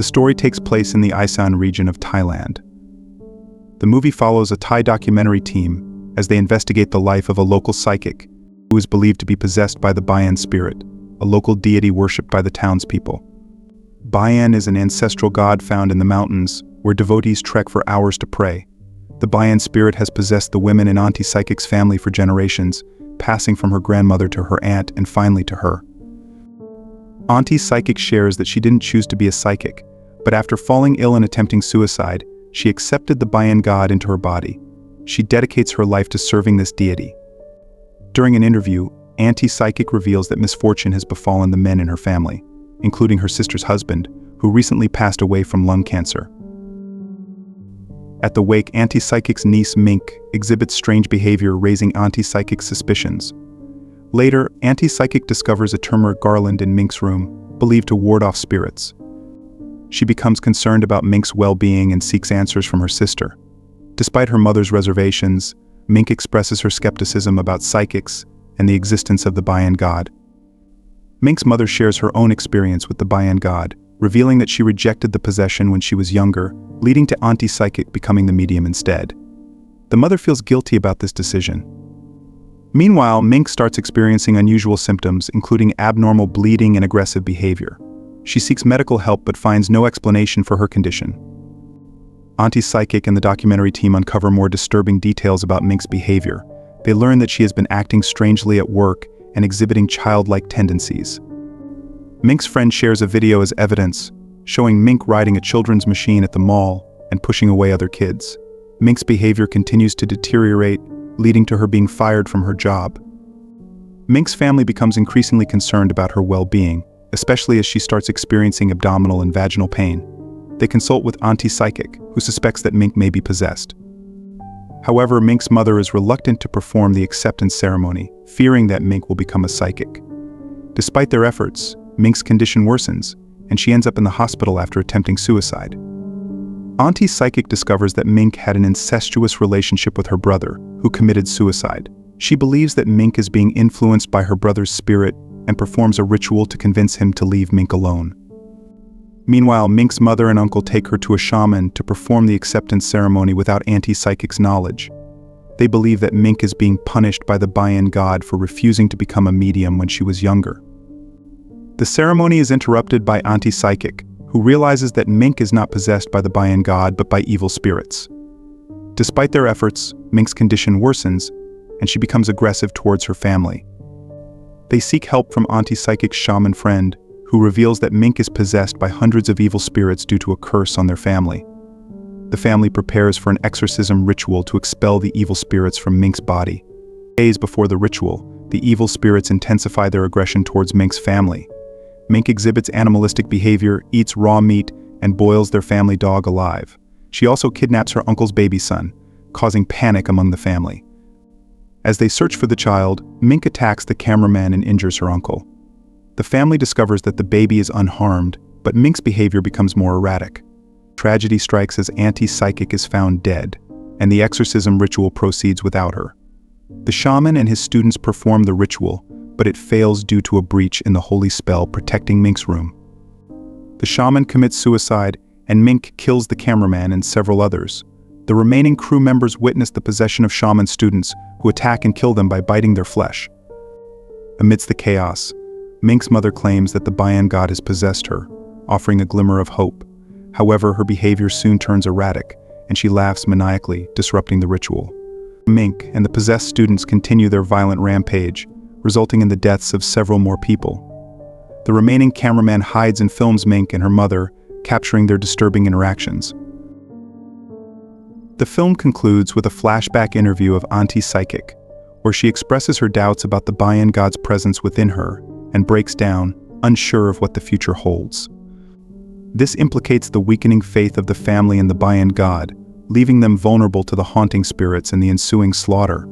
story takes place in the Isan region of Thailand. The movie follows a Thai documentary team as they investigate the life of a local psychic who is believed to be possessed by the Bayan spirit, a local deity worshipped by the townspeople. Bayan is an ancestral god found in the mountains where devotees trek for hours to pray. The Bayan spirit has possessed the women in Auntie Psychic's family for generations, passing from her grandmother to her aunt and finally to her. Auntie Psychic shares that she didn't choose to be a psychic, but after falling ill and attempting suicide, she accepted the Bayan god into her body. She dedicates her life to serving this deity. During an interview, Auntie Psychic reveals that misfortune has befallen the men in her family, including her sister's husband, who recently passed away from lung cancer. At the wake, Auntie Psychic's niece Mink exhibits strange behavior, raising Auntie Psychic's suspicions. Later, Auntie Psychic discovers a turmeric garland in Mink's room, believed to ward off spirits. She becomes concerned about Mink's well-being and seeks answers from her sister. Despite her mother's reservations, Mink expresses her skepticism about psychics and the existence of the Bayan god. Mink's mother shares her own experience with the Bayan god, revealing that she rejected the possession when she was younger, leading to Auntie Psychic becoming the medium instead. The mother feels guilty about this decision. Meanwhile, Mink starts experiencing unusual symptoms, including abnormal bleeding and aggressive behavior. She seeks medical help but finds no explanation for her condition. Auntie Psychic and the documentary team uncover more disturbing details about Mink's behavior. They learn that she has been acting strangely at work and exhibiting childlike tendencies. Mink's friend shares a video as evidence, showing Mink riding a children's machine at the mall and pushing away other kids. Mink's behavior continues to deteriorate, leading to her being fired from her job. Mink's family becomes increasingly concerned about her well-being, especially as she starts experiencing abdominal and vaginal pain. They consult with Auntie Psychic, who suspects that Mink may be possessed. However, Mink's mother is reluctant to perform the acceptance ceremony, fearing that Mink will become a psychic. Despite their efforts, Mink's condition worsens, and she ends up in the hospital after attempting suicide. Auntie Psychic discovers that Mink had an incestuous relationship with her brother, who committed suicide. She believes that Mink is being influenced by her brother's spirit and performs a ritual to convince him to leave Mink alone. Meanwhile, Mink's mother and uncle take her to a shaman to perform the acceptance ceremony without Auntie Psychic's knowledge. They believe that Mink is being punished by the Bayan god for refusing to become a medium when she was younger. The ceremony is interrupted by Auntie Psychic, who realizes that Mink is not possessed by the Bayan god but by evil spirits. Despite their efforts, Mink's condition worsens, and she becomes aggressive towards her family. They seek help from Auntie Psychic's shaman friend, who reveals that Mink is possessed by hundreds of evil spirits due to a curse on their family. The family prepares for an exorcism ritual to expel the evil spirits from Mink's body. Days before the ritual, the evil spirits intensify their aggression towards Mink's family. Mink exhibits animalistic behavior, eats raw meat, and boils their family dog alive. She also kidnaps her uncle's baby son, causing panic among the family. As they search for the child, Mink attacks the cameraman and injures her uncle. The family discovers that the baby is unharmed, but Mink's behavior becomes more erratic. Tragedy strikes as Auntie Psychic is found dead, and the exorcism ritual proceeds without her. The shaman and his students perform the ritual, but it fails due to a breach in the holy spell protecting Mink's room. The shaman commits suicide, and Mink kills the cameraman and several others. The remaining crew members witness the possession of shaman students, who attack and kill them by biting their flesh. Amidst the chaos, Mink's mother claims that the Bayan god has possessed her, offering a glimmer of hope. However, her behavior soon turns erratic, and she laughs maniacally, disrupting the ritual. Mink and the possessed students continue their violent rampage, resulting in the deaths of several more people. The remaining cameraman hides and films Mink and her mother, capturing their disturbing interactions. The film concludes with a flashback interview of Auntie Psychic, where she expresses her doubts about the Bayan god's presence within her and breaks down, unsure of what the future holds. This implicates the weakening faith of the family in the Bayan god, leaving them vulnerable to the haunting spirits and the ensuing slaughter.